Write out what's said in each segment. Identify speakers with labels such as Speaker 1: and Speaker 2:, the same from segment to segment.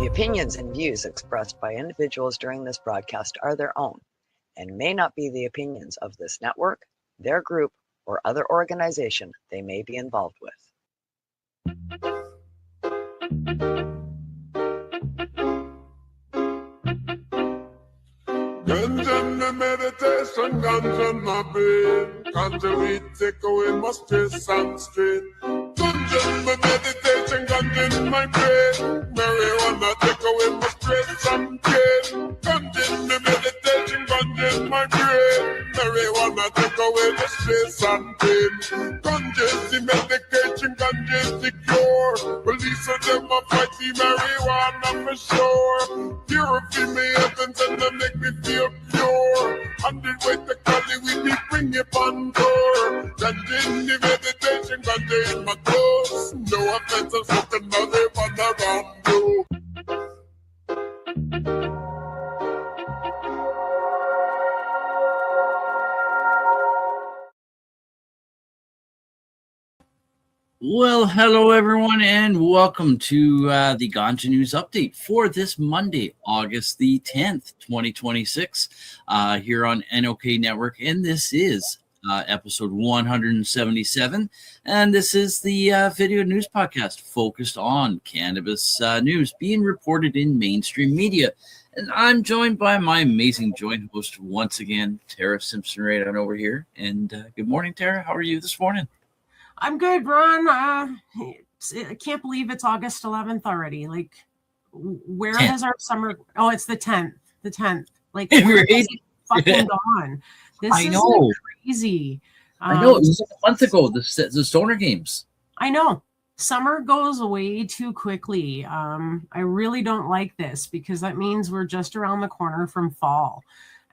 Speaker 1: The opinions and views expressed by individuals during this broadcast are their own and may not be the opinions of this network, their group, or other organization they may be involved with.
Speaker 2: Ganja my meditation, ganja my brain. Ganja weed take away my stress and strain. Ganja my meditation, ganja in my brain. Marijuana take away my stress and pain. Ganja my meditation, ganja in my brain. Marijuana take away the stress and pain. Ganja is the medication, ganja is the cure. Police of them a fight the marijuana for sure. Purify me essence and they make me feel pure. And the way the collie we be bring it on door. Ganja in the meditation, ganja in my clothes. No offense, I'm smoking marijuana around you.
Speaker 3: Well, hello everyone, and welcome to the Ganja News Update for this Monday, August the 10th, 2026, here on NOK Network, and this is episode 177, and this is the video news podcast focused on cannabis news being reported in mainstream media. And I'm joined by my amazing joint host once again, Tara Simpson, right on over here. And good morning, Tara. How are you this morning?
Speaker 4: I'm good, Ron. I can't believe it's August 11th already. Like, where
Speaker 3: 10th.
Speaker 4: has our summer? Oh, it's the 10th. The 10th. Like,
Speaker 3: Right.
Speaker 4: where has it fucking gone? This
Speaker 3: I
Speaker 4: is
Speaker 3: know.
Speaker 4: like crazy.
Speaker 3: I know. It was like a month ago, the Stoner Games.
Speaker 4: I know. Summer goes way too quickly. I really don't like this because that means we're just around the corner from fall.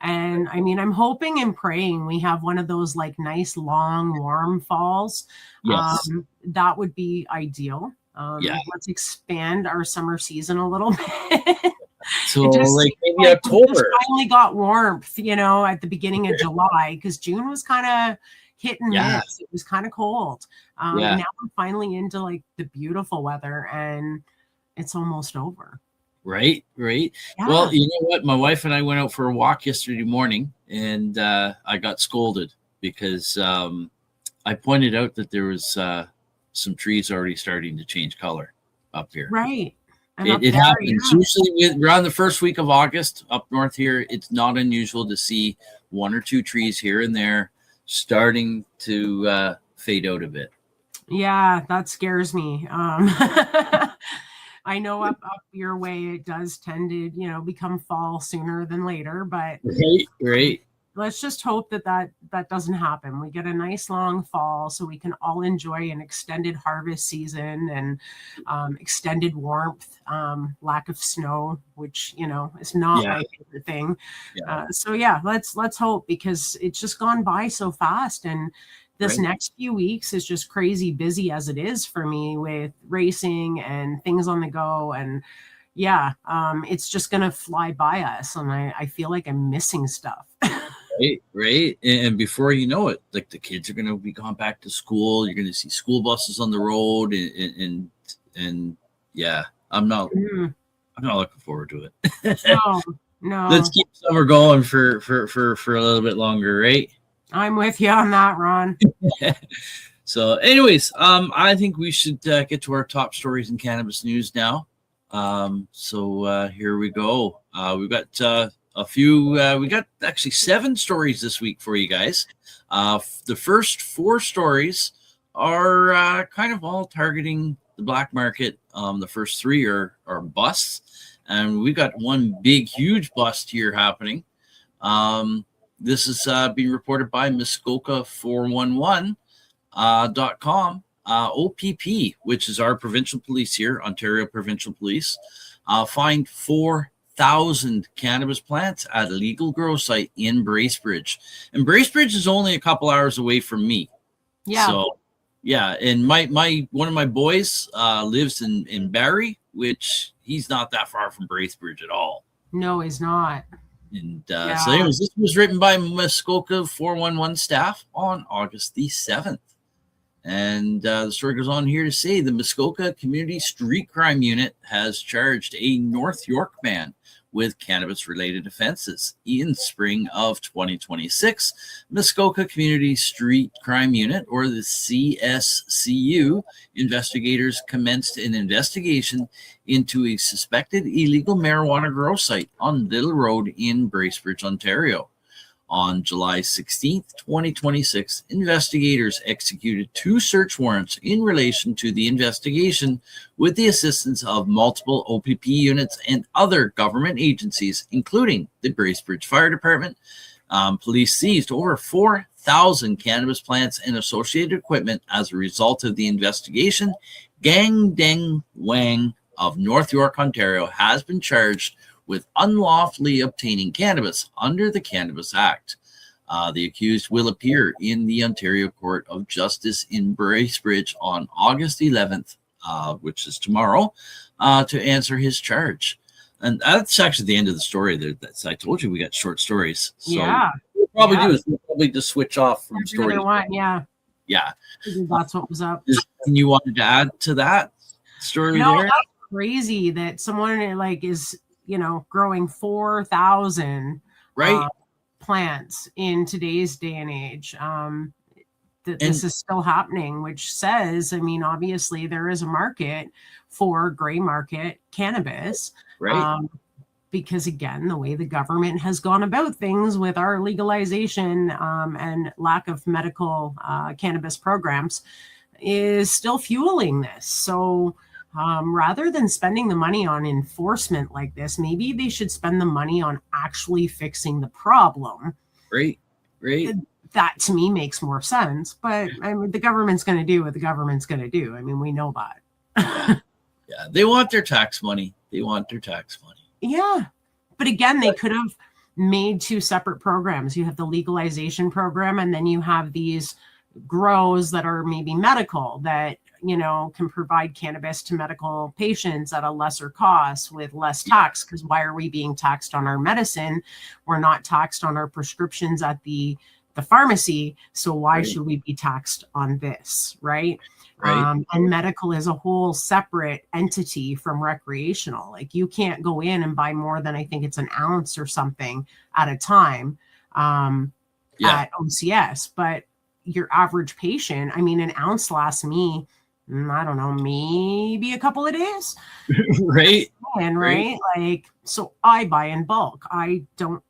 Speaker 4: And I mean, I'm hoping and praying we have one of those like nice, long, warm falls.
Speaker 3: Yes.
Speaker 4: That would be ideal.
Speaker 3: Yeah.
Speaker 4: Let's expand our summer season a little bit.
Speaker 3: So,
Speaker 4: It just
Speaker 3: like,
Speaker 4: seems
Speaker 3: maybe
Speaker 4: like we just
Speaker 3: October.
Speaker 4: finally got warmth, at the beginning of July, because June was kind of hit and
Speaker 3: Yeah.
Speaker 4: miss. It was kind of cold.
Speaker 3: Yeah.
Speaker 4: Now we're finally into like the beautiful weather, and it's almost over.
Speaker 3: Right.
Speaker 4: Yeah.
Speaker 3: Well, you know what? My wife and I went out for a walk yesterday morning, and I got scolded because I pointed out that there was some trees already starting to change color up here.
Speaker 4: Right. And up
Speaker 3: It
Speaker 4: there,
Speaker 3: happens.
Speaker 4: yeah.
Speaker 3: Usually around the first week of August up north here, it's not unusual to see one or two trees here and there starting to fade out a bit.
Speaker 4: Yeah, that scares me. I know up your way it does tend to, become fall sooner than later, but
Speaker 3: Right.
Speaker 4: let's just hope that doesn't happen. We get a nice long fall so we can all enjoy an extended harvest season and extended warmth, lack of snow, which, is not my favorite thing.
Speaker 3: Yeah.
Speaker 4: So yeah, let's hope, because it's just gone by so fast, and this next few weeks is just crazy busy as it is for me with racing and things on the go. And yeah, it's just going to fly by us. And I feel like I'm missing stuff.
Speaker 3: Right. And before you know it, like, the kids are going to be gone back to school. You're going to see school buses on the road. And yeah, I'm not looking forward to it.
Speaker 4: No.
Speaker 3: Let's keep summer going for a little bit longer, right?
Speaker 4: I'm with you on that, Ron.
Speaker 3: So anyways, I think we should get to our top stories in cannabis news now. So here we go. We've got a few, we got actually 7 stories this week for you guys. The first 4 stories are kind of all targeting the black market. The first 3 are busts, and we got one big, huge bust here happening. This is being reported by Muskoka411.com. OPP, which is our provincial police here, Ontario Provincial Police, fined 4,000 cannabis plants at a legal grow site in Bracebridge. And Bracebridge is only a couple hours away from me.
Speaker 4: Yeah.
Speaker 3: So, yeah, and my one of my boys lives in Barrie, which he's not that far from Bracebridge at all.
Speaker 4: No, he's not.
Speaker 3: And so anyways, this was written by Muskoka 411 staff on August the 7th. And the story goes on here to say the Muskoka Community Street Crime Unit has charged a North York man with cannabis-related offenses. In spring of 2026, Muskoka Community Street Crime Unit, or the CSCU, investigators commenced an investigation into a suspected illegal marijuana grow site on Little Road in Bracebridge, Ontario. On July 16th, 2026, investigators executed 2 search warrants in relation to the investigation with the assistance of multiple OPP units and other government agencies, including the Bracebridge Fire Department. Police seized over 4,000 cannabis plants and associated equipment as a result of the investigation. Gang Deng Wang of North York, Ontario, has been charged with unlawfully obtaining cannabis under the Cannabis Act. The accused will appear in the Ontario Court of Justice in Bracebridge on August 11th, which is tomorrow, to answer his charge. And that's actually the end of the story. That's, I told you we got short stories. So
Speaker 4: Yeah.
Speaker 3: what we'll probably do is we'll probably just switch off from stories.
Speaker 4: Yeah.
Speaker 3: Yeah.
Speaker 4: That's what was up.
Speaker 3: And you wanted to add to that story there?
Speaker 4: That's crazy that someone like is, growing 4,000 plants in today's day and age. This is still happening, which says, obviously there is a market for gray market cannabis.
Speaker 3: Right.
Speaker 4: Because again, the way the government has gone about things with our legalization and lack of medical cannabis programs is still fueling this. So rather than spending the money on enforcement like this, maybe they should spend the money on actually fixing the problem.
Speaker 3: Right.
Speaker 4: That to me makes more sense. But the government's going to do what the government's going to do. We know that.
Speaker 3: Yeah, they want their tax money.
Speaker 4: Yeah. But again, they could have made 2 separate programs. You have the legalization program, and then you have these grows that are maybe medical that can provide cannabis to medical patients at a lesser cost with less tax. Because why are we being taxed on our medicine? We're not taxed on our prescriptions at the pharmacy. So why should we be taxed on this? Right. And medical is a whole separate entity from recreational. Like you can't go in and buy more than I think it's an ounce or something at a time at OCS. But your average patient, an ounce lasts me, I don't know, maybe a couple of days.
Speaker 3: Right.
Speaker 4: Like, so I buy in bulk. I don't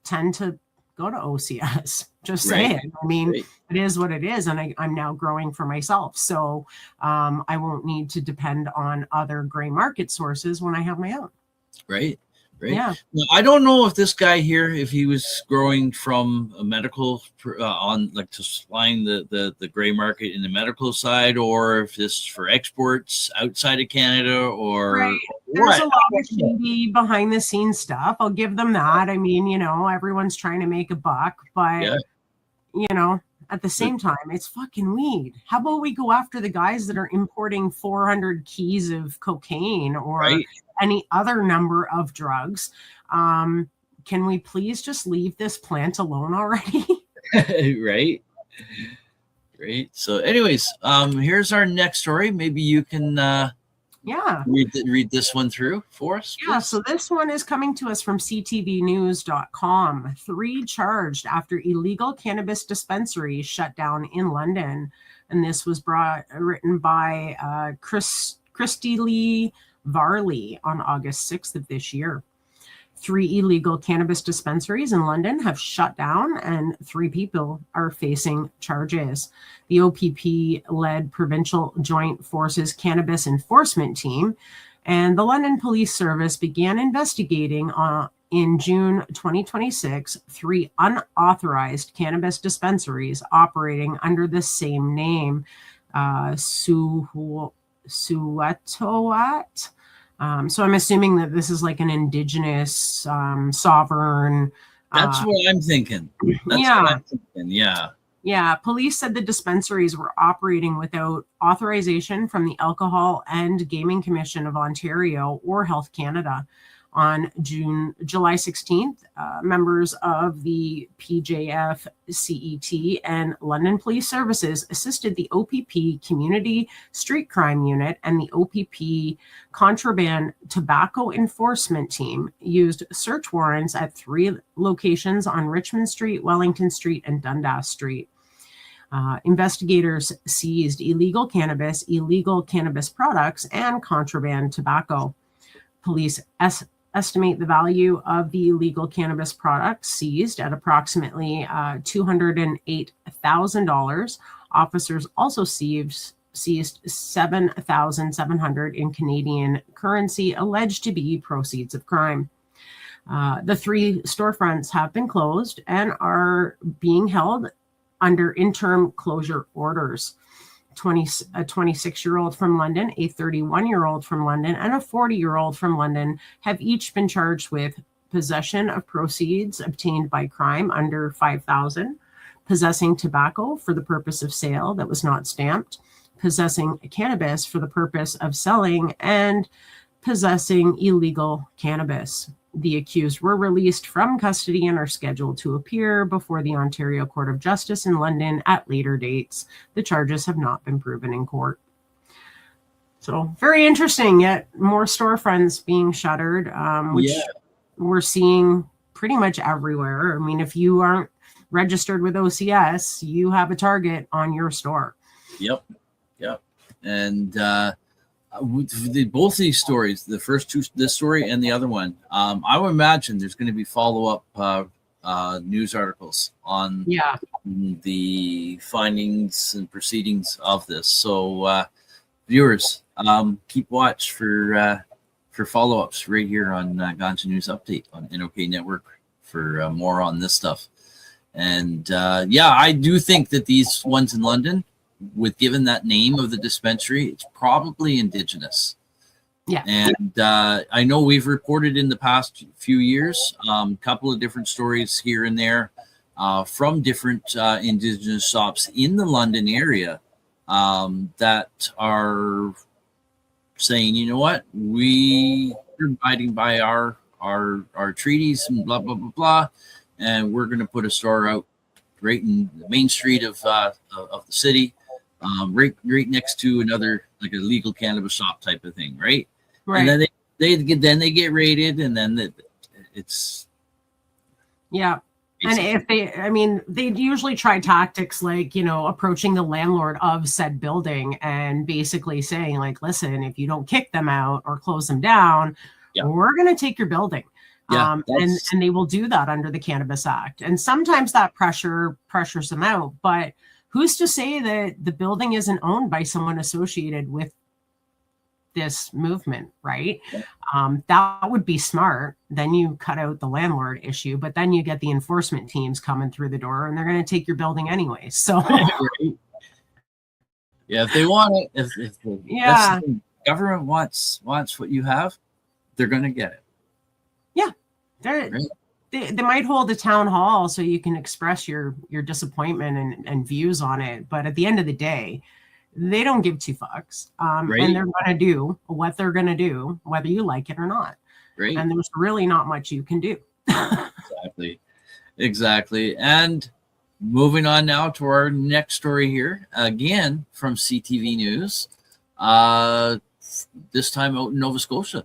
Speaker 4: tend to go to OCS. Just saying. It is what it is. And I'm now growing for myself. So I won't need to depend on other gray market sources when I have my own.
Speaker 3: Right.
Speaker 4: Yeah.
Speaker 3: Now, I don't know if this guy here, if he was growing from a medical on like to supplying the gray market in the medical side, or if this is for exports outside of Canada, or
Speaker 4: there's a lot of shady behind the scenes stuff. I'll give them that. Everyone's trying to make a buck, but at the same time, it's fucking weed. How about we go after the guys that are importing 400 keys of cocaine or any other number of drugs? Can we please just leave this plant alone already?
Speaker 3: Right. So anyways, here's our next story. Maybe you can read this one through for us.
Speaker 4: Yeah, so this one is coming to us from ctvnews.com. 3 charged after illegal cannabis dispensaries shut down in London. And this was written by Christy Lee Varley on August 6th of this year. 3 illegal cannabis dispensaries in London have shut down, and 3 people are facing charges. The OPP-led Provincial Joint Forces Cannabis Enforcement Team and the London Police Service began investigating in June 2026 3 unauthorized cannabis dispensaries operating under the same name, Suwetowat. So I'm assuming that this is like an indigenous sovereign.
Speaker 3: That's what I'm thinking.
Speaker 4: Yeah. Police said the dispensaries were operating without authorization from the Alcohol and Gaming Commission of Ontario or Health Canada. On July 16th, members of the PJF, CET, and London Police Services assisted the OPP Community Street Crime Unit and the OPP Contraband Tobacco Enforcement Team used search warrants at 3 locations on Richmond Street, Wellington Street, and Dundas Street. Investigators seized illegal cannabis products, and contraband tobacco. Police estimate the value of the illegal cannabis products seized at approximately $208,000. Officers also seized $7,700 in Canadian currency, alleged to be proceeds of crime. The 3 storefronts have been closed and are being held under interim closure orders. A 26-year-old from London, a 31-year-old from London, and a 40-year-old from London have each been charged with possession of proceeds obtained by crime under $5,000, possessing tobacco for the purpose of sale that was not stamped, possessing cannabis for the purpose of selling, and possessing illegal cannabis. The accused were released from custody and are scheduled to appear before the Ontario Court of Justice in London at later dates. The charges have not been proven in court. So very interesting, yet more storefronts being shuttered, which we're seeing pretty much everywhere. I mean, if you aren't registered with OCS, you have a target on your store.
Speaker 3: Yep. And both these stories, the first two, this story and the other one, I would imagine there's going to be follow-up news articles on the findings and proceedings of this. So viewers, keep watch for follow-ups right here on Ganja News Update on NOK Network for more on this stuff. And I do think that these ones in London, with given that name of the dispensary, it's probably indigenous. And I know we've reported in the past few years a couple of different stories here and there from different indigenous shops in the London area that are saying, you know what, we're abiding by our treaties and blah blah blah blah, and we're going to put a store out right in the main street of the city. Right next to another, like a legal cannabis shop type of thing, right? And then they get raided, and then it's
Speaker 4: and if they usually try tactics like, approaching the landlord of said building and basically saying, like, listen, if you don't kick them out or close them down, we're going to take your building. And they will do that under the Cannabis Act, and sometimes that pressures them out, but who's to say that the building isn't owned by someone associated with this movement, right? That would be smart. Then you cut out the landlord issue, but then you get the enforcement teams coming through the door, and they're going to take your building anyway. So,
Speaker 3: if they want it, if the government wants what you have, they're going to get it.
Speaker 4: They might hold a town hall so you can express your disappointment and views on it. But at the end of the day, they don't give 2 fucks. And they're going to do what they're going to do, whether you like it or not. And there's really not much you can do.
Speaker 3: Exactly. And moving on now to our next story here, again from CTV News, this time out in Nova Scotia.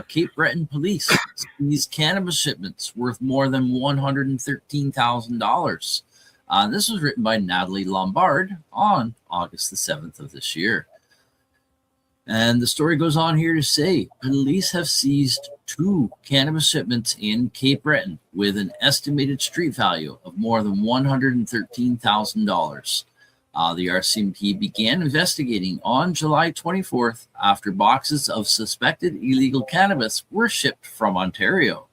Speaker 3: Cape Breton police seized cannabis shipments worth more than $113,000. This was written by Natalie Lombard on August the 7th of this year. And the story goes on here to say, police have seized 2 cannabis shipments in Cape Breton with an estimated street value of more than $113,000. The RCMP began investigating on July 24th after boxes of suspected illegal cannabis were shipped from Ontario.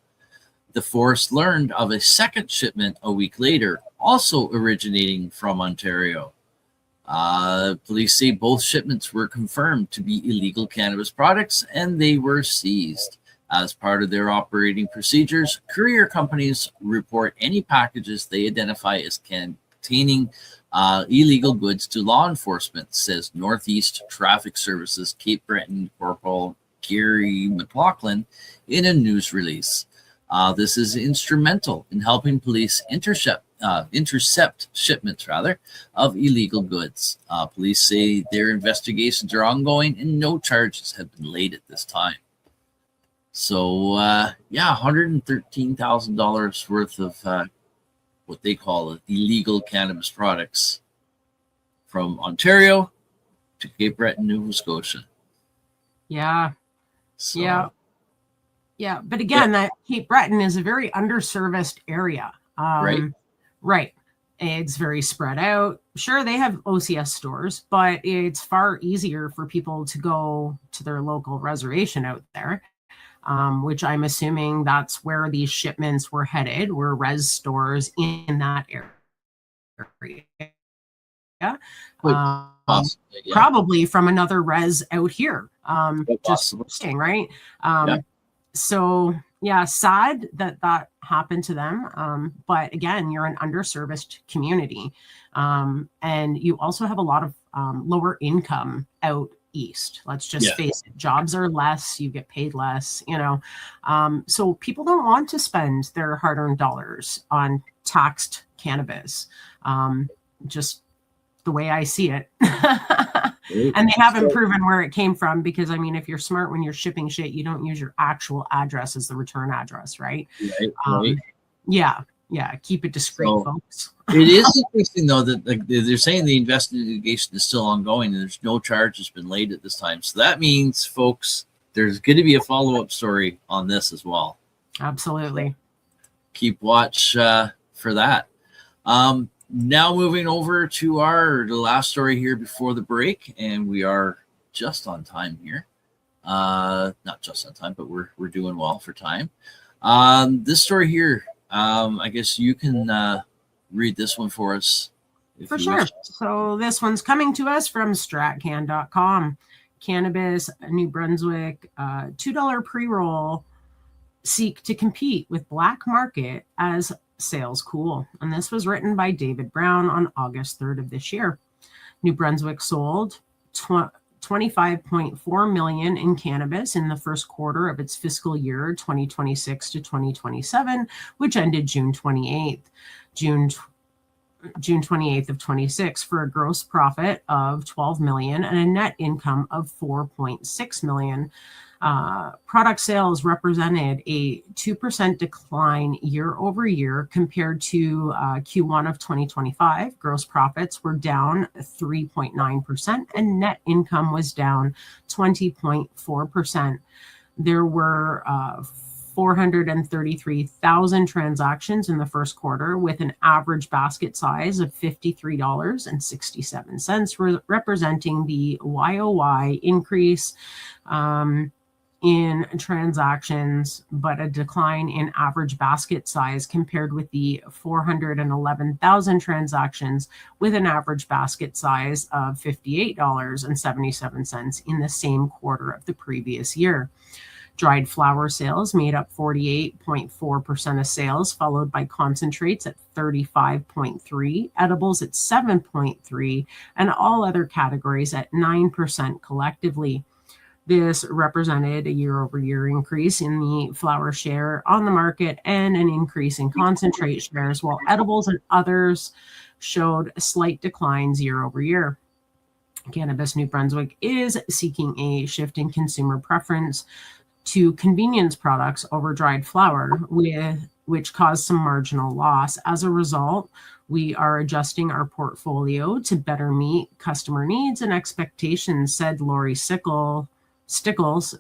Speaker 3: The force learned of a second shipment a week later, also originating from Ontario. Police say both shipments were confirmed to be illegal cannabis products, and they were seized. As part of their operating procedures, courier companies report any packages they identify as containing illegal goods to law enforcement, says Northeast Traffic Services Cape Breton Corporal Gary McLaughlin in a news release. This is instrumental in helping police intercept shipments of illegal goods. Police say their investigations are ongoing and no charges have been laid at this time. So $113,000 worth of what they call illegal cannabis products from Ontario to Cape Breton, Nova Scotia.
Speaker 4: Yeah.
Speaker 3: So,
Speaker 4: yeah. But again, that Cape Breton is a very underserviced area. Right. It's very spread out. Sure, they have OCS stores, but it's far easier for people to go to their local reservation out there, which I'm assuming that's where these shipments were headed, were res stores in that area. Probably from another res out here. Just saying, right? So yeah, sad that happened to them. But again, you're an underserviced community. And you also have a lot of lower income out east. Let's just face it. Jobs are less, you get paid less, so people don't want to spend their hard-earned dollars on taxed cannabis. Just the way I see it. And they haven't proven where it came from, because if you're smart, when you're shipping shit, you don't use your actual address as the return address, right?
Speaker 3: Right.
Speaker 4: Yeah, keep it discreet, folks.
Speaker 3: It is interesting though that they're saying the investigation is still ongoing and there's no charges been laid at this time. So that means, folks, there's going to be a follow-up story on this as well.
Speaker 4: Absolutely.
Speaker 3: Keep watch for that. Now moving over to the last story here before the break, and we are just on time here. Not just on time, but we're doing well for time. This story here, I guess you can read this one for us.
Speaker 4: For sure. Wish. So this one's coming to us from stratcan.com. Cannabis, New Brunswick, $2 pre-roll seek to compete with black market as sales cool. And this was written by David Brown on August 3rd of this year. New Brunswick sold 25.4 million in cannabis in the first quarter of its fiscal year 2026 to 2027, which ended June 28th. June 28th of 26, for a gross profit of 12 million and a net income of 4.6 million. Product sales represented a 2% decline year over year compared to Q1 of 2025. Gross profits were down 3.9% and net income was down 20.4%. There were 433,000 transactions in the first quarter, with an average basket size of $53.67, representing the YOY increase in transactions, but a decline in average basket size compared with the 411,000 transactions with an average basket size of $58.77 in the same quarter of the previous year. Dried flower sales made up 48.4% of sales, followed by concentrates at 35.3%, edibles at 7.3%, and all other categories at 9% collectively. This represented a year-over-year increase in the flower share on the market and an increase in concentrate shares, while edibles and others showed slight declines year-over-year. Cannabis New Brunswick is seeking a shift in consumer preference to convenience products over dried flower, which caused some marginal loss. As a result, we are adjusting our portfolio to better meet customer needs and expectations, said Lori Stickles,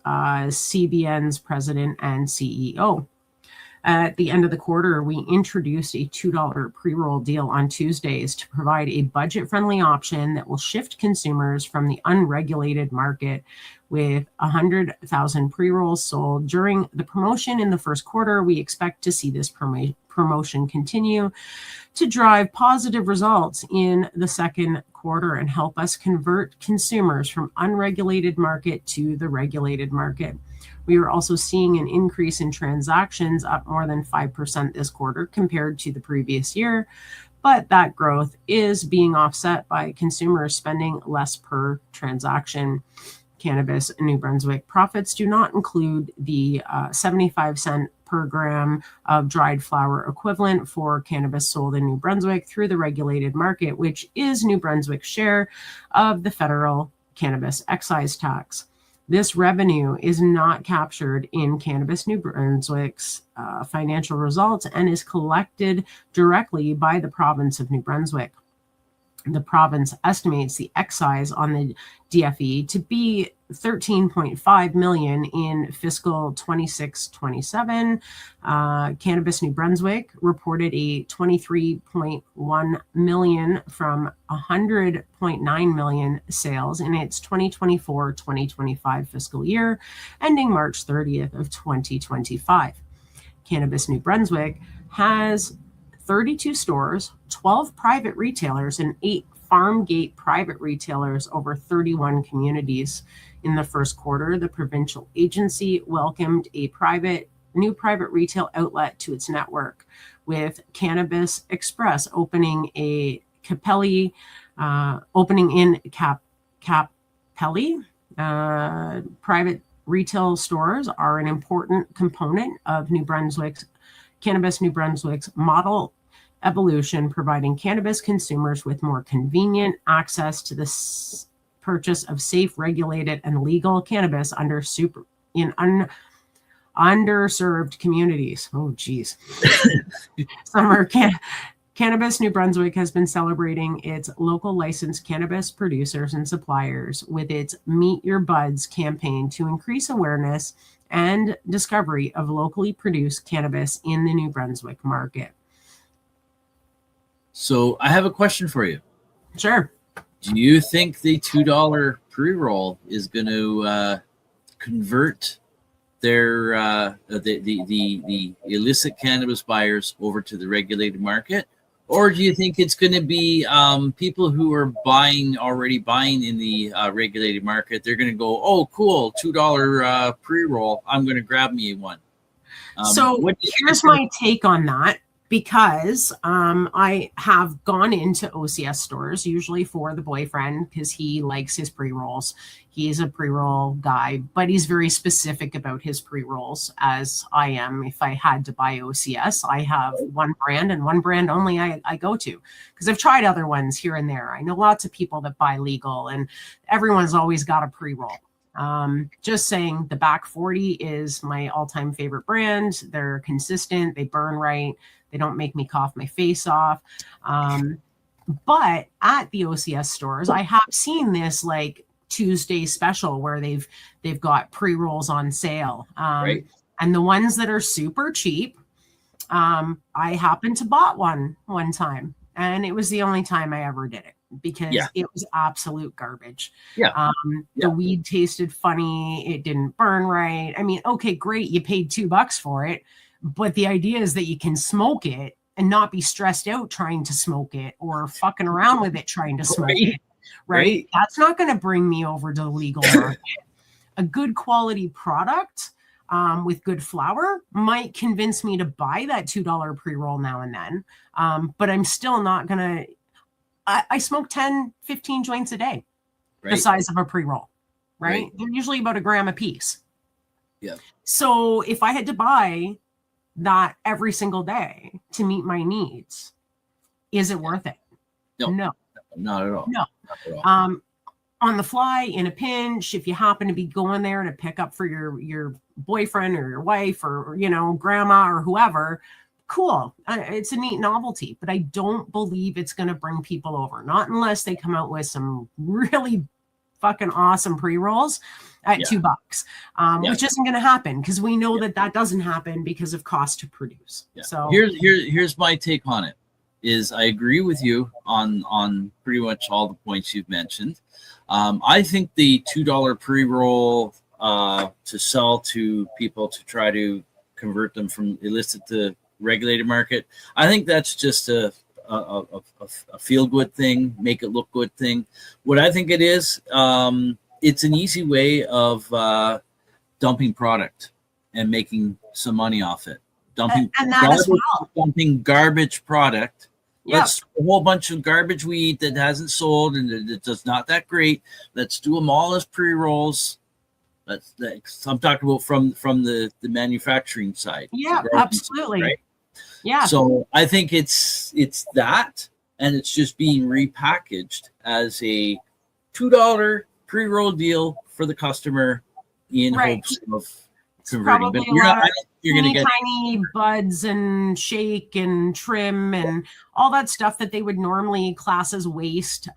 Speaker 4: CBN's president and CEO. At the end of the quarter, we introduced a $2 pre-roll deal on Tuesdays to provide a budget-friendly option that will shift consumers from the unregulated market. With 100,000 pre-rolls sold during the promotion in the first quarter, we expect to see this promotion continue to drive positive results in the second quarter and help us convert consumers from unregulated market to the regulated market. We are also seeing an increase in transactions, up more than 5% this quarter compared to the previous year, but that growth is being offset by consumers spending less per transaction. Cannabis New Brunswick. Profits do not include the 75 cent per gram of dried flower equivalent for cannabis sold in New Brunswick through the regulated market, which is New Brunswick's share of the federal cannabis excise tax. This revenue is not captured in Cannabis New Brunswick's financial results and is collected directly by the province of New Brunswick. The province estimates the excise on the DFE to be 13.5 million in fiscal 26-27. Cannabis New Brunswick reported a 23.1 million from 100.9 million sales in its 2024-2025 fiscal year, ending March 30th of 2025. Cannabis New Brunswick has 32 stores, 12 private retailers, and 8 farm gate private retailers over 31 communities. In the first quarter, the provincial agency welcomed a new private retail outlet to its network, with Cannabis Express opening in Capelli. Private retail stores are an important component of Cannabis New Brunswick's model evolution, providing cannabis consumers with more convenient access to the purchase of safe, regulated, and legal cannabis in underserved communities. Oh, geez. Cannabis New Brunswick has been celebrating its local licensed cannabis producers and suppliers with its Meet Your Buds campaign to increase awareness and discovery of locally produced cannabis in the New Brunswick market.
Speaker 3: So I have a question for you.
Speaker 4: Sure.
Speaker 3: Do you think the $2 pre-roll is going to convert their the illicit cannabis buyers over to the regulated market? Or do you think it's going to be people who are already buying in the regulated market? They're going to go, oh, cool, $2 pre-roll. I'm going to grab me one.
Speaker 4: So here's my take on that, because I have gone into OCS stores, usually for the boyfriend, because he likes his pre-rolls. He's a pre-roll guy, but he's very specific about his pre-rolls, as I am. If I had to buy OCS, I have one brand and one brand only I go to, because I've tried other ones here and there. I know lots of people that buy legal, and everyone's always got a pre-roll. Just saying, the Back 40 is my all-time favorite brand. They're consistent. They burn right. They don't make me cough my face off. But at the OCS stores, I have seen this like Tuesday special where they've got pre-rolls on sale.
Speaker 3: Right.
Speaker 4: And the ones that are super cheap, I happened to bought one time, and it was the only time I ever did it, because it was absolute garbage. The weed tasted funny. It didn't burn right. I mean, okay, great. You paid $2 for it, but the idea is that you can smoke it and not be stressed out trying to smoke it or fucking around with it trying to smoke it. Right? That's not going to bring me over to the legal market. A good quality product with good flower might convince me to buy that $2 pre-roll now and then. But I'm still not going to. I smoke 10, 15 joints a day, the size of a pre-roll, right? They're usually about a gram a piece.
Speaker 3: Yeah.
Speaker 4: So if I had to buy that every single day to meet my needs, is it worth it? No.
Speaker 3: Not at all.
Speaker 4: No.
Speaker 3: Not at all.
Speaker 4: On the fly, in a pinch, if you happen to be going there to pick up for your boyfriend or your wife or, grandma or whoever, cool. It's a neat novelty, but I don't believe it's going to bring people over. Not unless they come out with some really fucking awesome pre-rolls at $2, which isn't going to happen, because we know that doesn't happen because of cost to produce. So
Speaker 3: here's my take on it. Is I agree with you on pretty much all the points you've mentioned. I think the $2 pre-roll to sell to people to try to convert them from illicit to regulated market, I think that's just a feel-good thing, make it look good thing. What I think it is, it's an easy way of dumping product and making some money off it. Dumping
Speaker 4: and that as well.
Speaker 3: Dumping garbage product
Speaker 4: Yeah.
Speaker 3: Let's do a whole bunch of garbage weed that hasn't sold and it's not that great. Let's do them all as pre-rolls. I'm talking about from the manufacturing side.
Speaker 4: Yeah, absolutely.
Speaker 3: Right?
Speaker 4: Yeah.
Speaker 3: So I think it's that, and it's just being repackaged as a $2 pre-roll deal for the customer in hopes of converting. But you're going to get
Speaker 4: tiny buds and shake and trim and all that stuff that they would normally class as waste,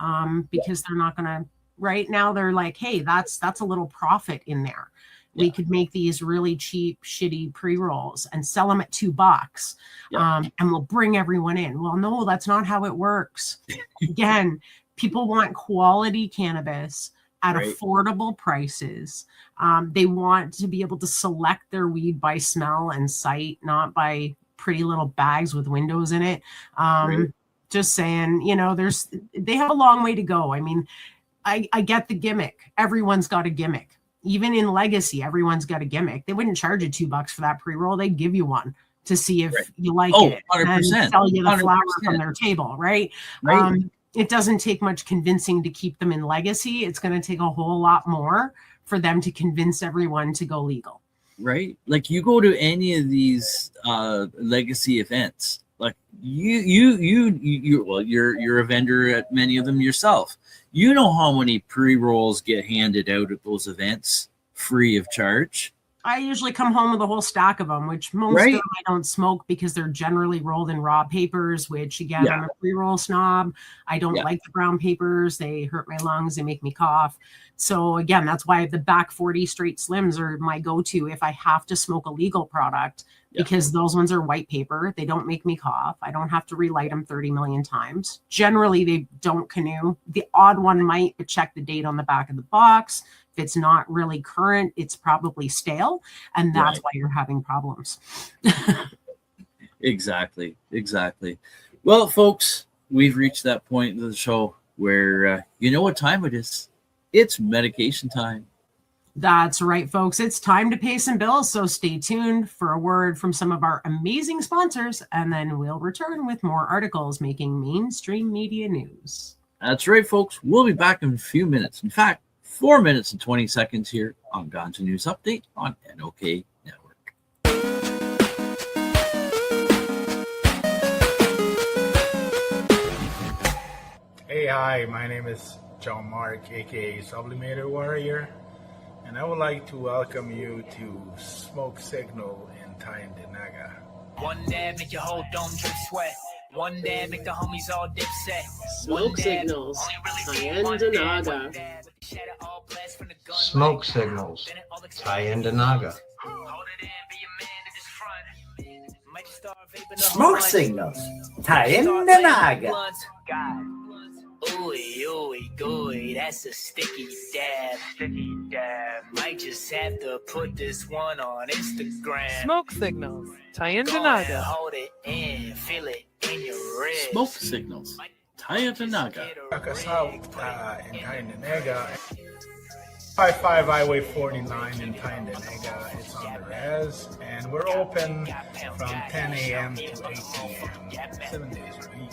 Speaker 4: because they're not going to. Right now, they're like, hey, that's a little profit in there. We could make these really cheap, shitty pre-rolls and sell them at $2, and we'll bring everyone in. Well, no, that's not how it works. Again, people want quality cannabis at affordable prices. They want to be able to select their weed by smell and sight, not by pretty little bags with windows in it. Just saying, they have a long way to go. I mean, I get the gimmick. Everyone's got a gimmick. Even in Legacy, everyone's got a gimmick. They wouldn't charge you $2 for that pre-roll. They'd give you one to see if you like it
Speaker 3: 100%,
Speaker 4: and sell you the
Speaker 3: 100%.
Speaker 4: flower from their table, right? It doesn't take much convincing to keep them in Legacy. It's going to take a whole lot more for them to convince everyone to go legal.
Speaker 3: Right. Like you go to any of these Legacy events, like you're a vendor at many of them yourself. You know how many pre-rolls get handed out at those events free of charge.
Speaker 4: I usually come home with a whole stack of them, which most of them I don't smoke because they're generally rolled in raw papers, which again, I'm a pre-roll snob. I don't like the brown papers. They hurt my lungs. They make me cough. So again, that's why the back 40 straight slims are my go-to if I have to smoke a legal product, because those ones are white paper. They don't make me cough. I don't have to relight them 30 million times. Generally, they don't canoe. The odd one might, but check the date on the back of the box. If it's not really current, it's probably stale. And that's why you're having problems.
Speaker 3: Exactly. Well, folks, we've reached that point of the show where you know what time it is. It's medication time.
Speaker 4: That's right, folks. It's time to pay some bills. So stay tuned for a word from some of our amazing sponsors, and then we'll return with more articles making mainstream media news.
Speaker 3: That's right, folks. We'll be back in a few minutes. In fact, 4 minutes and 20 seconds here on Ganja News Update on NOK Network.
Speaker 5: Hey, hi, my name is John Mark, aka Sublimator Warrior, and I would like to welcome you to Smoke Signal in Tyendinaga.
Speaker 6: One dab make your whole dome drip sweat. One dab make the homies all dip set.
Speaker 7: Smoke Signals, Tyendinaga.
Speaker 8: Smoke Signals, Tyendinaga.
Speaker 9: Smoke Signals, Tyendinaga.
Speaker 6: Ooey, ooey, gooey, that's a sticky dab. Might just have to put this one on Instagram.
Speaker 10: Smoke Signals, Tyendinaga.
Speaker 6: Hold it in, feel it in your wrist.
Speaker 3: Smoke Signals, Tyendinaga.
Speaker 5: Check us out in Tyendinaga. 55 Highway 49 in Tyendinaga. It's on the res, and we're open from 10 a.m. to 8 p.m. 7 days a week.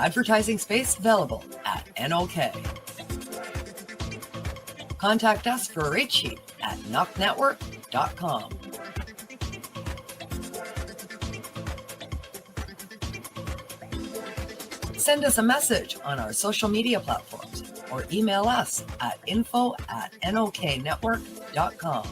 Speaker 1: Advertising space available at NOK. Contact us for a rate sheet at knocknetwork.com. Send us a message on our social media platforms or email us at info@noknetwork.com.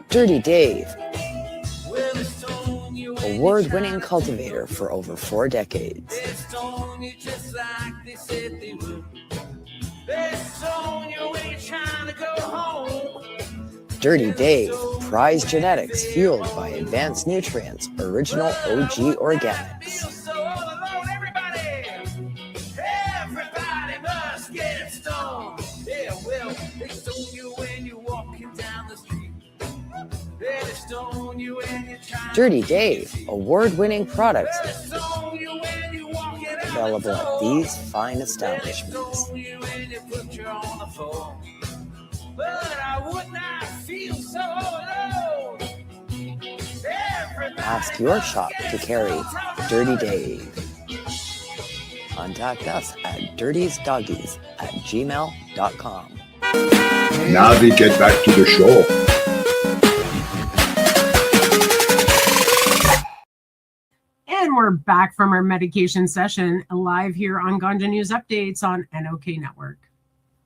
Speaker 1: Dirty Dave, award-winning cultivator for over 4 decades. Dirty Dave, prized genetics fueled by advanced nutrients, original OG organics.
Speaker 6: Everybody must get stoned. Yeah, well, they stone you when you're walking down the street. They stone you when you're trying.
Speaker 1: Dirty Dave, award-winning products available at these fine establishments.
Speaker 6: But I would not feel so alone.
Speaker 1: Ask your shop to carry Dirty Dave. Contact us at dirtiesdoggies@gmail.com.
Speaker 2: Now we get back to the show.
Speaker 4: And we're back from our medication session live here on Ganja News Updates on NOK Network.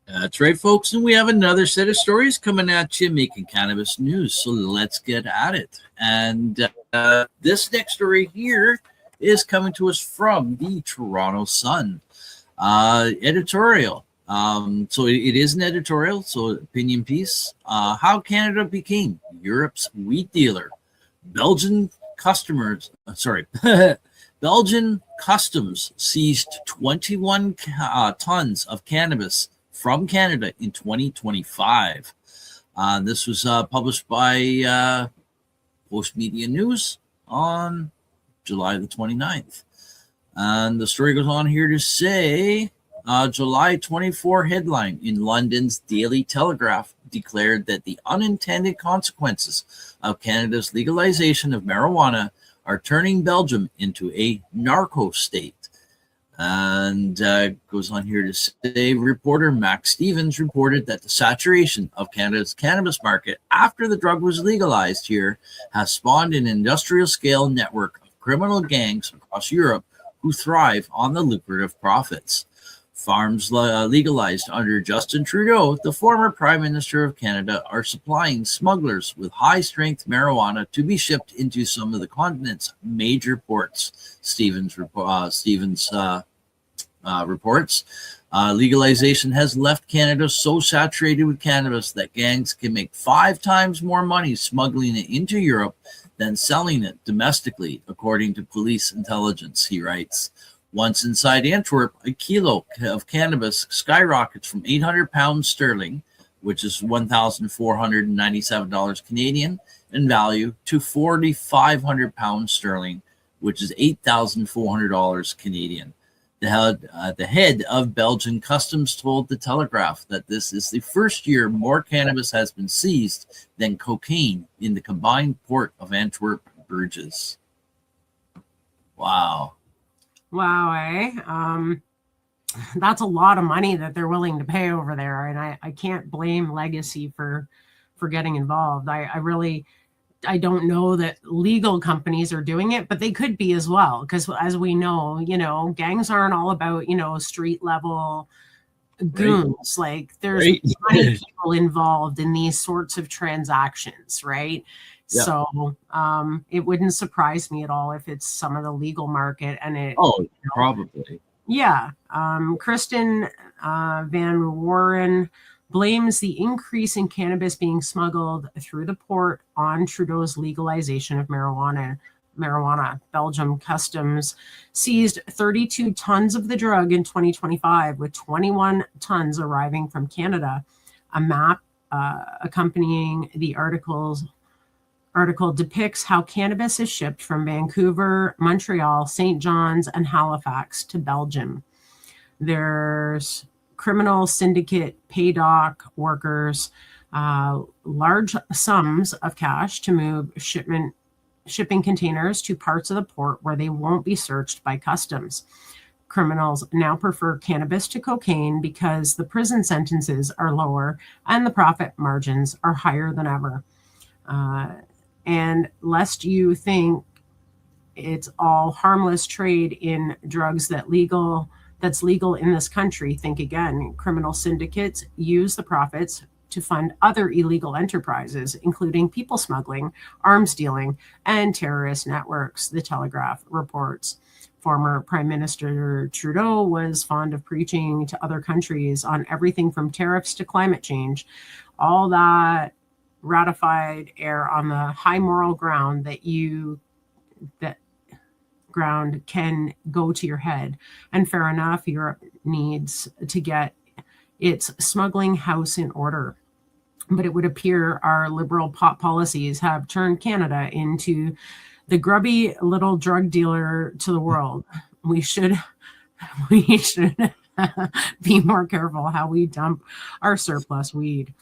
Speaker 3: That's right, folks. And we have another set of stories coming at you, making cannabis news. So let's get at it. And this next story here is coming to us from the Toronto Sun editorial. So it is an editorial, so opinion piece. How Canada became Europe's wheat dealer. Belgian customs seized 21 tons of cannabis from Canada in 2025. This was published by Post Media News on July the 29th. And the story goes on here to say, July 24 headline in London's Daily Telegraph declared that the unintended consequences of Canada's legalization of marijuana are turning Belgium into a narco state. And goes on here to say, reporter Max Stevens reported that the saturation of Canada's cannabis market after the drug was legalized here has spawned an industrial-scale network of criminal gangs across Europe who thrive on the lucrative profits. Farms legalized under Justin Trudeau, the former Prime Minister of Canada, are supplying smugglers with high-strength marijuana to be shipped into some of the continent's major ports. Stevens reports. Legalization has left Canada so saturated with cannabis that gangs can make 5 times more money smuggling it into Europe than selling it domestically, according to police intelligence, he writes. Once inside Antwerp, a kilo of cannabis skyrockets from 800 pounds sterling, which is $1,497 Canadian in value, to 4,500 pounds sterling, which is $8,400 Canadian. The head of Belgian Customs told the Telegraph that this is the first year more cannabis has been seized than cocaine in the combined port of Antwerp Bruges. Wow.
Speaker 4: Wow, eh? That's a lot of money that they're willing to pay over there. And I can't blame Legacy for getting involved. I don't know that legal companies are doing it, but they could be as well. Because as we know, gangs aren't all about, street level goons. Right. Like there's many people involved in these sorts of transactions, right? Yep. So it wouldn't surprise me at all if it's some of the legal market and it.
Speaker 3: Oh, probably.
Speaker 4: Yeah. Kristen Van Warren blames the increase in cannabis being smuggled through the port on Trudeau's legalization of marijuana. Belgium customs seized 32 tons of the drug in 2025, with 21 tons arriving from Canada. A map accompanying the article depicts how cannabis is shipped from Vancouver, Montreal, St. John's, and Halifax to Belgium. There's criminal syndicate pay dock workers large sums of cash to move shipping containers to parts of the port where they won't be searched by customs. Criminals now prefer cannabis to cocaine because the prison sentences are lower and the profit margins are higher than ever. And lest you think it's all harmless trade in drugs that's legal in this country, think again. Criminal syndicates use the profits to fund other illegal enterprises, including people smuggling, arms dealing, and terrorist networks, The Telegraph reports. Former Prime Minister Trudeau was fond of preaching to other countries on everything from tariffs to climate change. All that ratified air on the high moral ground that ground can go to your head. And fair enough, Europe needs to get its smuggling house in order. But it would appear our liberal policies have turned Canada into the grubby little drug dealer to the world. We should be more careful how we dump our surplus weed.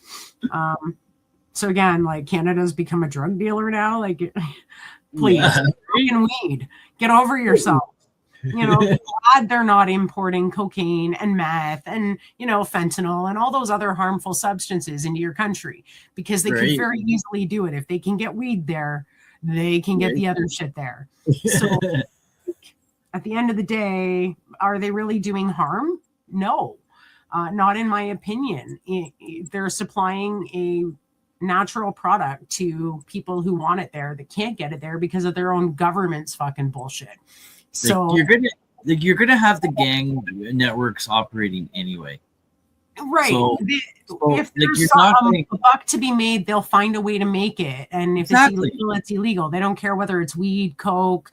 Speaker 4: So again, like, Canada's become a drug dealer now. Like, please, weed. Get over yourself. Glad they're not importing cocaine and meth and, fentanyl and all those other harmful substances into your country, because they can very easily do it. If they can get weed there, they can get the other shit there. So at the end of the day, are they really doing harm? No, not in my opinion. They're supplying a natural product to people who want it there that can't get it there because of their own government's fucking bullshit. So
Speaker 3: you're gonna have the gang networks operating anyway,
Speaker 4: right?
Speaker 3: So,
Speaker 4: if there's a buck to be made, they'll find a way to make it. And if it's illegal, it's illegal. They don't care whether it's weed, coke,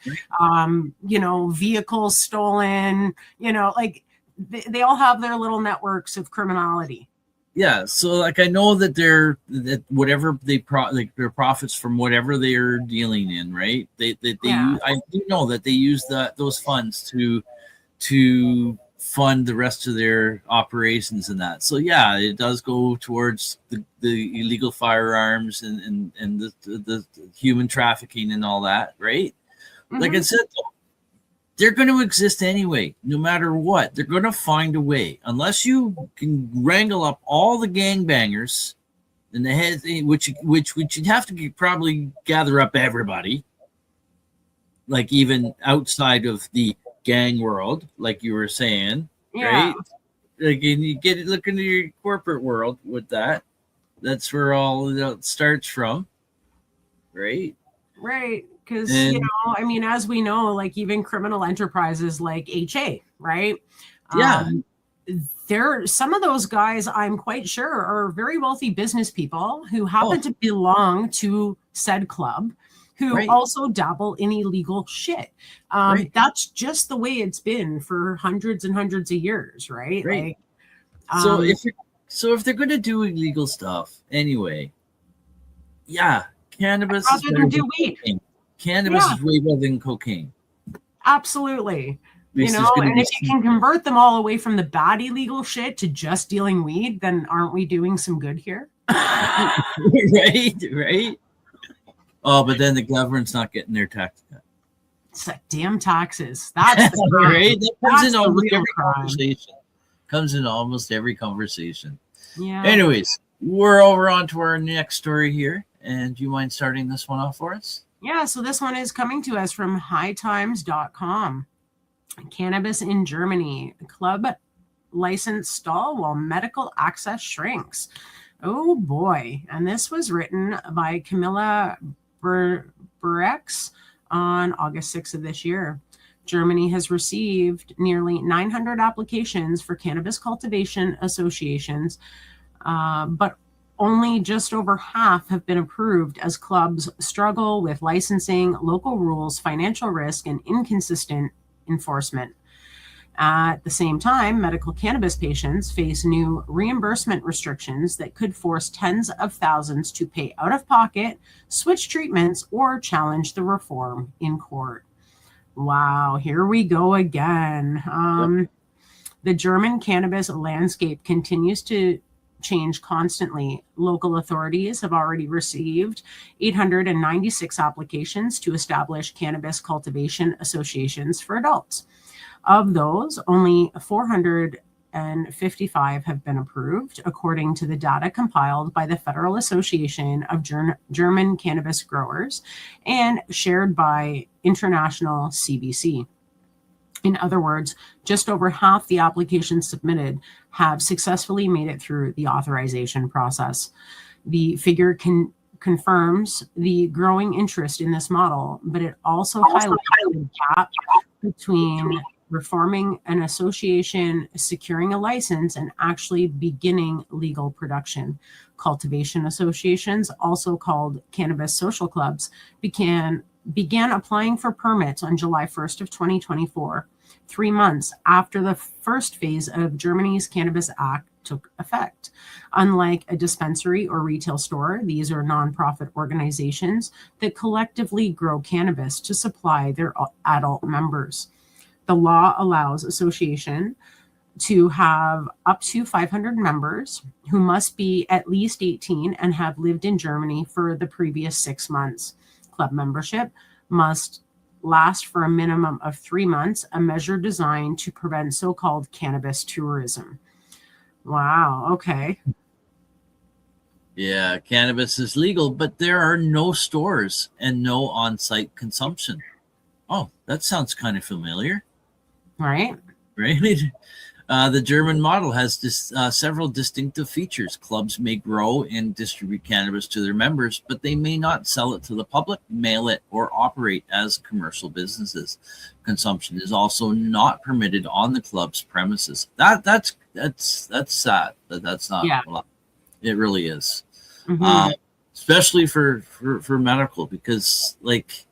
Speaker 4: vehicles stolen. They all have their little networks of criminality.
Speaker 3: Yeah, so I know that whatever their profits from whatever they are dealing in, right? I do know that they use those funds to fund the rest of their operations and that. So yeah, it does go towards the illegal firearms and the human trafficking and all that, right? Mm-hmm. Like I said, though, they're going to exist anyway, no matter what. They're going to find a way, unless you can wrangle up all the gangbangers in the head, which you'd have to probably gather up everybody, like even outside of the gang world, like you were saying, right? Like, and you look into your corporate world with that. That's where all it starts from, right?
Speaker 4: Right. Because, as we know, like, even criminal enterprises like HA, right?
Speaker 3: Yeah.
Speaker 4: Some of those guys, I'm quite sure, are very wealthy business people who happen to belong to said club, who also dabble in illegal shit. That's just the way it's been for hundreds and hundreds of years, right?
Speaker 3: Right. If they're going to do illegal stuff anyway, cannabis is better than weed. Cannabis is way better than cocaine.
Speaker 4: Absolutely. And if you can convert them all away from the bad illegal shit to just dealing weed, then aren't we doing some good here?
Speaker 3: Right. Oh, but then the government's not getting their tax cut.
Speaker 4: It's like damn taxes. That's the
Speaker 3: right. That comes in almost every conversation. Comes in almost every conversation.
Speaker 4: Yeah.
Speaker 3: Anyways, we're over on to our next story here. And do you mind starting this one off for us?
Speaker 4: Yeah, so this one is coming to us from hightimes.com. Cannabis in Germany. Club license stall while medical access shrinks. Oh boy. And this was written by Camilla Burex on August 6th of this year. Germany has received nearly 900 applications for cannabis cultivation associations but only just over half have been approved as clubs struggle with licensing, local rules, financial risk, and inconsistent enforcement. At the same time, medical cannabis patients face new reimbursement restrictions that could force tens of thousands to pay out of pocket, switch treatments, or challenge the reform in court. Wow, here we go again. The German cannabis landscape continues to change constantly. Local authorities have already received 896 applications to establish cannabis cultivation associations for adults. Of those, only 455 have been approved, according to the data compiled by the Federal Association of German Cannabis Growers and shared by International CBC. In other words, just over half the applications submitted have successfully made it through the authorization process. The figure confirms the growing interest in this model, but it also highlights the gap between reforming an association, securing a license, and actually beginning legal production. Cultivation associations, also called cannabis social clubs, began applying for permits on July 1st of 2024, 3 months after the first phase of Germany's Cannabis Act took effect. Unlike a dispensary or retail store, these are nonprofit organizations that collectively grow cannabis to supply their adult members. The law allows association to have up to 500 members who must be at least 18 and have lived in Germany for the previous 6 months. Club membership must last for a minimum of 3 months, a measure designed to prevent so-called cannabis tourism. Wow, okay.
Speaker 3: Yeah, cannabis is legal, but there are no stores and no on-site consumption. Oh, that sounds kind of familiar.
Speaker 4: Right.
Speaker 3: The German model has several distinctive features. Clubs may grow and distribute cannabis to their members, but they may not sell it to the public, mail it, or operate as commercial businesses. Consumption is also not permitted on the club's premises. That's sad, but that's not.
Speaker 4: Yeah.
Speaker 3: It really is,
Speaker 4: Mm-hmm.
Speaker 3: especially for medical, because like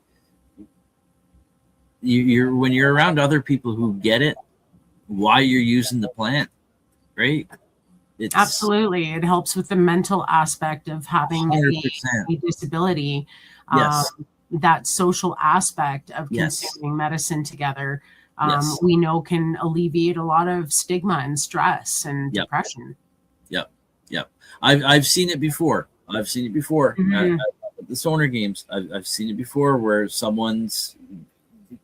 Speaker 3: you're when you're around other people who get it, why you're using the plant, right? It's
Speaker 4: Absolutely. It helps with the mental aspect of having a
Speaker 3: 100%.
Speaker 4: disability.
Speaker 3: Yes.
Speaker 4: That social aspect of
Speaker 3: Yes.
Speaker 4: consuming medicine together,
Speaker 3: Yes.
Speaker 4: we know can alleviate a lot of stigma and stress and
Speaker 3: Yep.
Speaker 4: depression.
Speaker 3: Yep. I've seen it before.
Speaker 4: Mhm.
Speaker 3: At the Sonar games. I've seen it before where someone's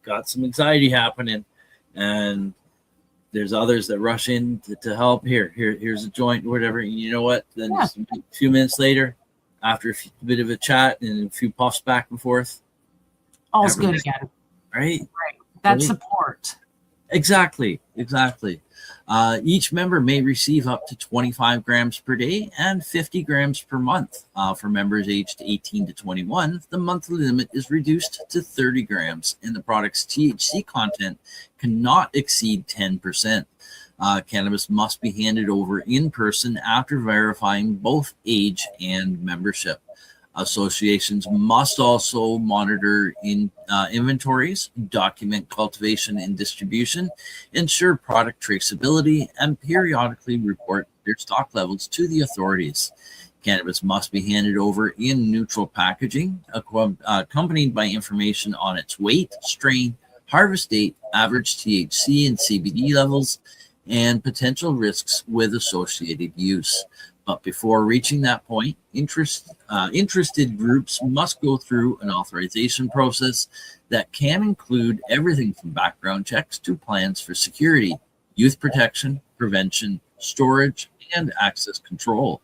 Speaker 3: got some anxiety happening, and there's others that rush in to help. Here's a joint, or whatever. And you know what? Then
Speaker 4: Yeah.
Speaker 3: just a few minutes later, after a bit of a chat and a few puffs back and forth,
Speaker 4: All's good
Speaker 3: everything-
Speaker 4: again.
Speaker 3: right?
Speaker 4: That
Speaker 3: Right.
Speaker 4: support.
Speaker 3: Exactly. Each member may receive up to 25 grams per day and 50 grams per month. For members aged 18 to 21, the monthly limit is reduced to 30 grams, and the product's THC content cannot exceed 10%. Cannabis must be handed over in person after verifying both age and membership. Associations must also monitor inventories, document cultivation and distribution, ensure product traceability, and periodically report their stock levels to the authorities. Cannabis must be handed over in neutral packaging, accompanied by information on its weight, strain, harvest date, average THC and CBD levels, and potential risks with associated use. But before reaching that point, interested groups must go through an authorization process that can include everything from background checks to plans for security, youth protection, prevention, storage, and access control.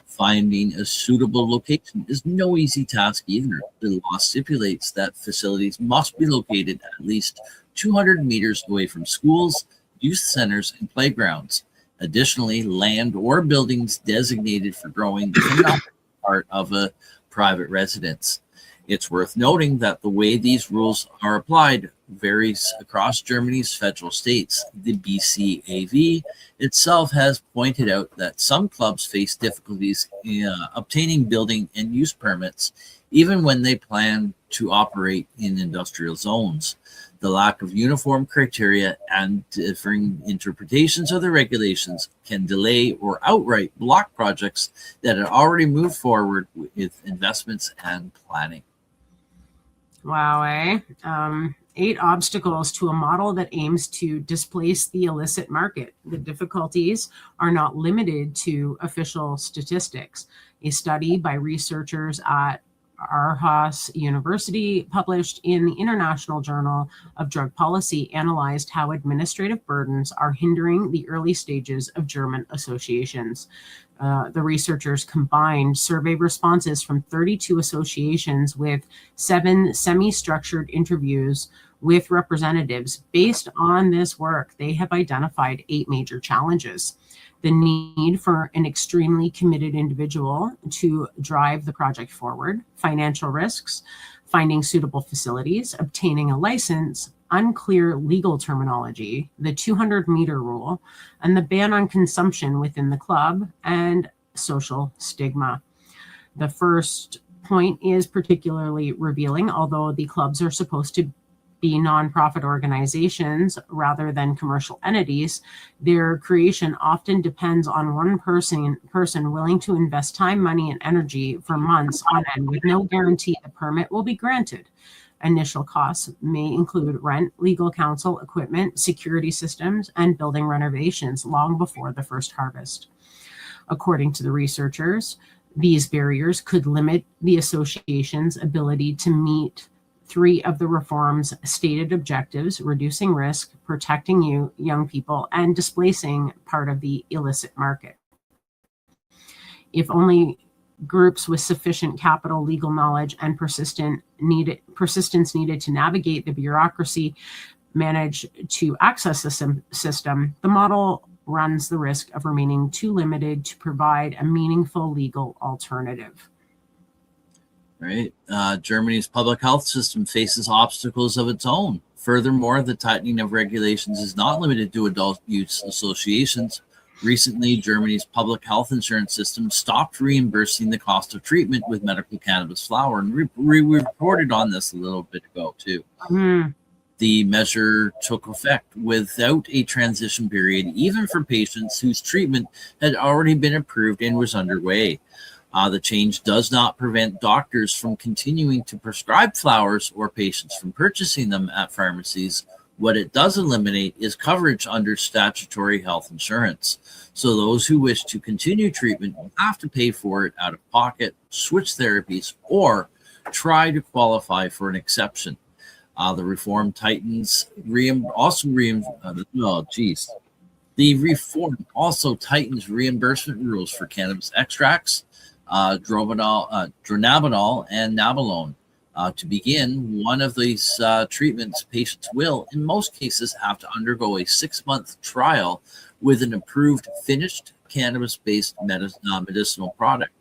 Speaker 3: Finding a suitable location is no easy task either. The law stipulates that facilities must be located at least 200 meters away from schools, youth centers, and playgrounds. Additionally, land or buildings designated for growing cannot be part of a private residence. It's worth noting that the way these rules are applied varies across Germany's federal states. The BCAV itself has pointed out that some clubs face difficulties in obtaining building and use permits, even when they plan to operate in industrial zones. The lack of uniform criteria and differing interpretations of the regulations can delay or outright block projects that had already moved forward with investments and planning.
Speaker 4: Wow, eh? 8 obstacles to a model that aims to displace the illicit market. The difficulties are not limited to official statistics. A study by researchers at Aarhus University, published in the International Journal of Drug Policy, analyzed how administrative burdens are hindering the early stages of German associations. The researchers combined survey responses from 32 associations with 7 semi-structured interviews with representatives. Based on this work, they have identified 8 major challenges. The need for an extremely committed individual to drive the project forward, financial risks, finding suitable facilities, obtaining a license, unclear legal terminology, the 200-meter rule, and the ban on consumption within the club, and social stigma. The first point is particularly revealing. Although the clubs are supposed to be nonprofit organizations rather than commercial entities, their creation often depends on one person willing to invest time, money, and energy for months on end with no guarantee the permit will be granted. Initial costs may include rent, legal counsel, equipment, security systems, and building renovations long before the first harvest. According to the researchers, these barriers could limit the association's ability to meet 3 of the reform's stated objectives: reducing risk, protecting young people, and displacing part of the illicit market. If only groups with sufficient capital, legal knowledge, and persistence needed to navigate the bureaucracy manage to access the system, the model runs the risk of remaining too limited to provide a meaningful legal alternative.
Speaker 3: Right. Germany's public health system faces obstacles of its own. Furthermore, the tightening of regulations is not limited to adult use associations. Recently, Germany's public health insurance system stopped reimbursing the cost of treatment with medical cannabis flower, and we reported on this a little bit ago too.
Speaker 4: Mm-hmm.
Speaker 3: The measure took effect without a transition period, even for patients whose treatment had already been approved and was underway. The change does not prevent doctors from continuing to prescribe flowers or patients from purchasing them at pharmacies. What it does eliminate is coverage under statutory health insurance. So those who wish to continue treatment will have to pay for it out of pocket, switch therapies, or try to qualify for an exception. The reform tightens The reform also tightens reimbursement rules for cannabis extracts, dronabinol, and nabilone. To begin one of these treatments, patients will, in most cases, have to undergo a 6-month trial with an approved finished cannabis-based medicinal product.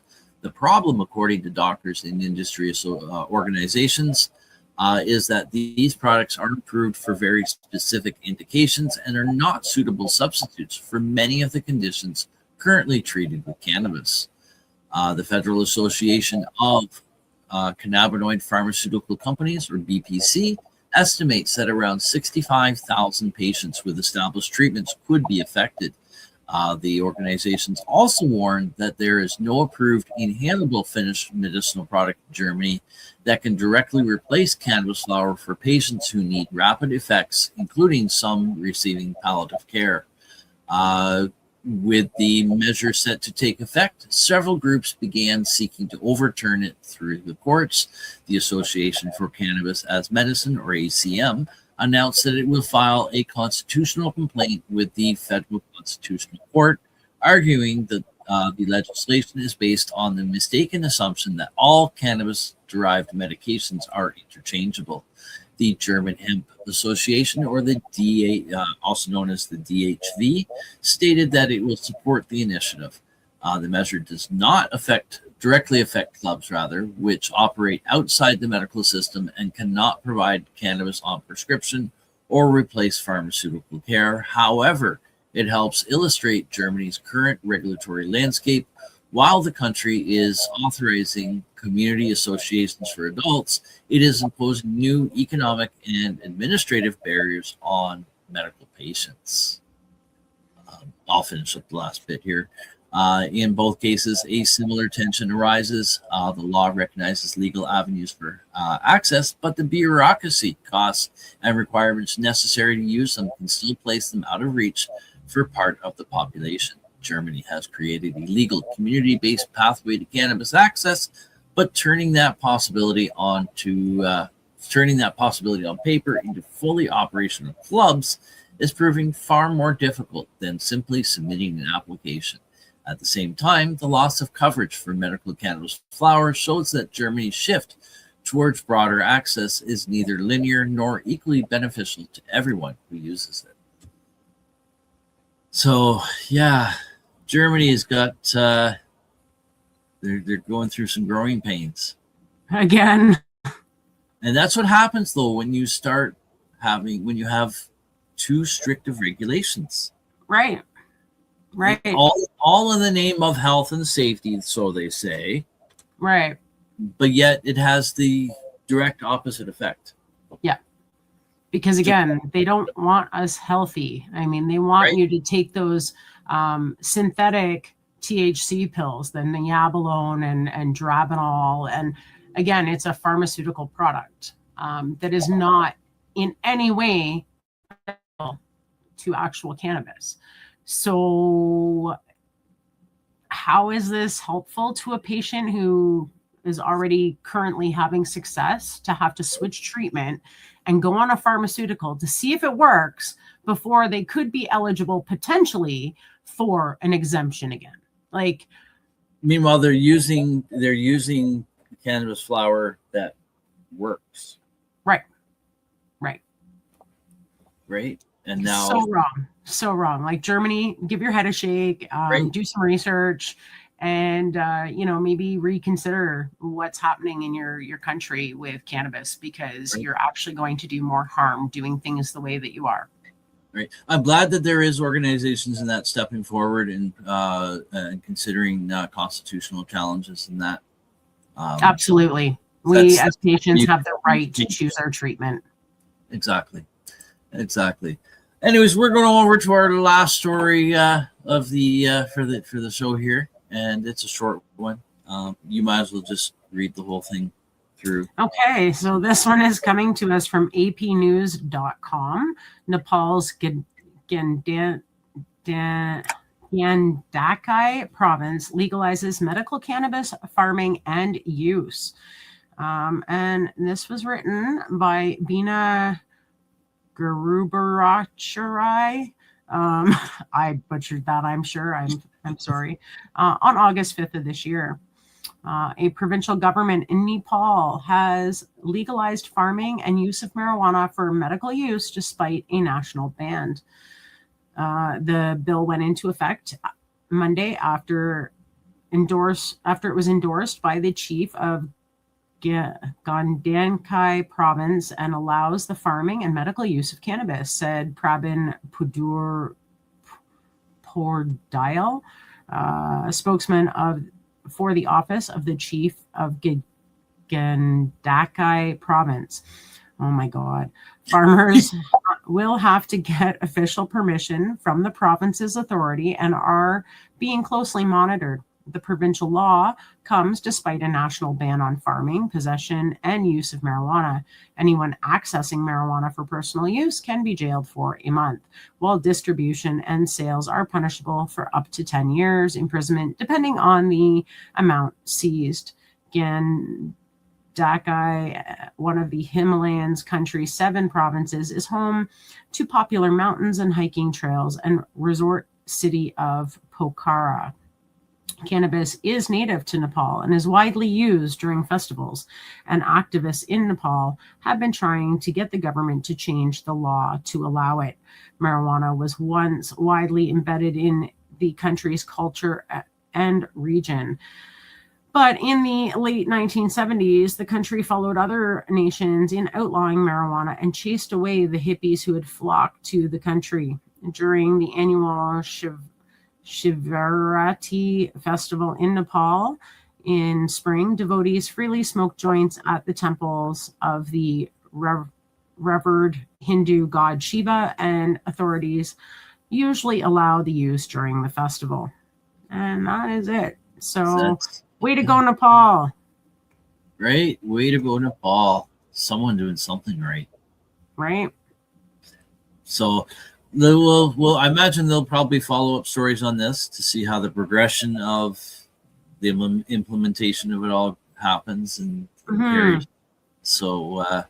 Speaker 3: The problem, according to doctors and industry organizations, is that these products are approved for very specific indications and are not suitable substitutes for many of the conditions currently treated with cannabis. The Federal Association of Cannabinoid Pharmaceutical Companies, or BPC, estimates that around 65,000 patients with established treatments could be affected. The organizations also warn that there is no approved inhalable finished medicinal product in Germany that can directly replace cannabis flower for patients who need rapid effects, including some receiving palliative care. With the measure set to take effect, several groups began seeking to overturn it through the courts. The Association for Cannabis as Medicine, or ACM, announced that it will file a constitutional complaint with the Federal Constitutional Court, arguing that the legislation is based on the mistaken assumption that all cannabis-derived medications are interchangeable. The German Hemp Association, or the also known as the DHV, stated that it will support the initiative. The measure does not affect directly affect clubs, which operate outside the medical system and cannot provide cannabis on prescription or replace pharmaceutical care. However, it helps illustrate Germany's current regulatory landscape. While the country is authorizing community associations for adults, it is imposing new economic and administrative barriers on medical patients. I'll finish up the last bit here. In both cases, a similar tension arises. The law recognizes legal avenues for access, but the bureaucracy, costs, and requirements necessary to use them can still place them out of reach for part of the population. Germany has created a legal community-based pathway to cannabis access, but turning that possibility on paper into fully operational clubs is proving far more difficult than simply submitting an application. At the same time, the loss of coverage for medical cannabis flower shows that Germany's shift towards broader access is neither linear nor equally beneficial to everyone who uses it. So, yeah, Germany has got, they're going through some growing pains.
Speaker 4: Again.
Speaker 3: And that's what happens, though, when you have too strict of regulations.
Speaker 4: Right. Right.
Speaker 3: All in the name of health and safety, so they say.
Speaker 4: Right.
Speaker 3: But yet it has the direct opposite effect.
Speaker 4: Yeah. Because again, they don't want us healthy. I mean, they want you to take those synthetic THC pills, the Yabalone and Dronabinol. And again, it's a pharmaceutical product that is not in any way to actual cannabis. So how is this helpful to a patient who is already currently having success to have to switch treatment and go on a pharmaceutical to see if it works before they could be eligible potentially for an exemption again? Like,
Speaker 3: meanwhile, they're using cannabis flower that works.
Speaker 4: Right.
Speaker 3: And now
Speaker 4: so wrong. Like Germany, give your head a shake, do some research, and maybe reconsider what's happening in your country with cannabis, because you're actually going to do more harm doing things the way that you are.
Speaker 3: Right. I'm glad that there is organizations in that stepping forward and considering constitutional challenges in that.
Speaker 4: Absolutely. We as patients have the right to choose our treatment.
Speaker 3: Exactly. Anyways, we're going over to our last story of the for the show here, and it's a short one. You might as well just read the whole thing through.
Speaker 4: Okay, so this one is coming to us from apnews.com. Nepal's Gandhakai province legalizes medical cannabis farming and use. And this was written by Bina Gurubarachari. I butchered that, I'm sure. I'm sorry. On August 5th of this year. A provincial government in Nepal has legalized farming and use of marijuana for medical use despite a national ban. The bill went into effect Monday after it was endorsed by the chief of Gandhakai province and allows the farming and medical use of cannabis, said Prabin Pordile, a spokesman for the office of the chief of Gandhakai province. Oh my God. Farmers will have to get official permission from the province's authority and are being closely monitored. The provincial law comes despite a national ban on farming, possession, and use of marijuana. Anyone accessing marijuana for personal use can be jailed for a month, while distribution and sales are punishable for up to 10 years imprisonment, depending on the amount seized. Gandhakai, one of the Himalayas country's 7 provinces, is home to popular mountains and hiking trails and resort city of Pokhara. Cannabis is native to Nepal and is widely used during festivals, and activists in Nepal have been trying to get the government to change the law to allow it. Marijuana was once widely embedded in the country's culture and region. But in the late 1970s, the country followed other nations in outlawing marijuana and chased away the hippies who had flocked to the country. During the annual Shivarati festival in Nepal in spring, devotees freely smoked joints at the temples of the revered Hindu god Shiva, and authorities usually allow the use during the festival. And that is it. So way to go, Nepal.
Speaker 3: Right? Way to go, Nepal. Someone doing something right.
Speaker 4: Right?
Speaker 3: So I imagine they'll probably follow up stories on this to see how the progression of the implementation of it all happens. And so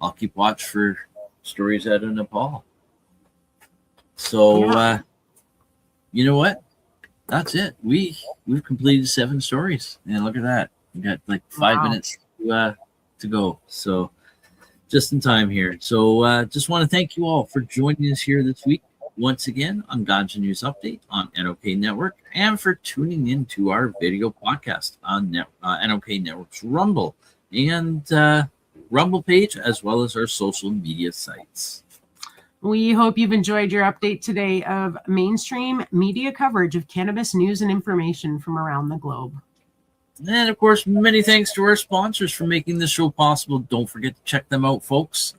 Speaker 3: I'll keep watch for stories out of Nepal. So you know what? That's it. We've completed 7 stories, and look at that. We got like 5 minutes to go. So just in time here. So just want to thank you all for joining us here this week once again on Ganja News Update on NOK Network, and for tuning in to our video podcast on NOK Network's Rumble and Rumble page, as well as our social media sites.
Speaker 4: We hope you've enjoyed your update today of mainstream media coverage of cannabis news and information from around the globe.
Speaker 3: And of course, many thanks to our sponsors for making this show possible. Don't forget to check them out, folks.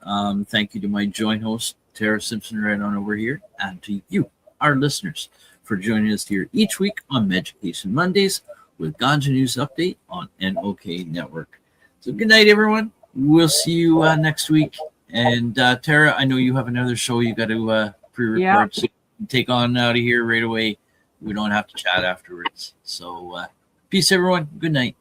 Speaker 3: Thank you to my joint host, Tara Simpson, right on over here, and to you, our listeners, for joining us here each week on Education Mondays with Ganja News Update on NOK Network. So good night, everyone. We'll see you next week. And Tara, I know you have another show you got to pre-record, so you can take on out of here right away. We don't have to chat afterwards. So peace, everyone. Good night.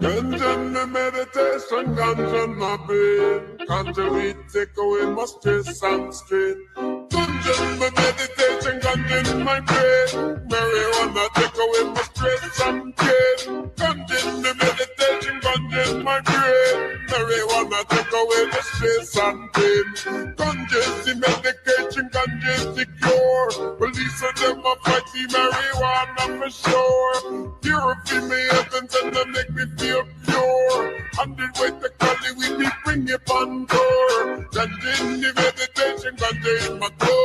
Speaker 2: Ganja my meditation, ganja my brain. Ganja weed take away my stress and strain. Ganja my meditation, ganja in my brain. Marijuana take away my stress and pain. Ganja in my meditation, ganja in my brain. Marijuana take away the stress and pain. Ganja is the medication, ganja is the cure. Police of them a fight the marijuana for sure. Purify me essence and they make me feel pure. 100 weight the collie we bring it on tour. Ganja in the meditation, ganja in my door.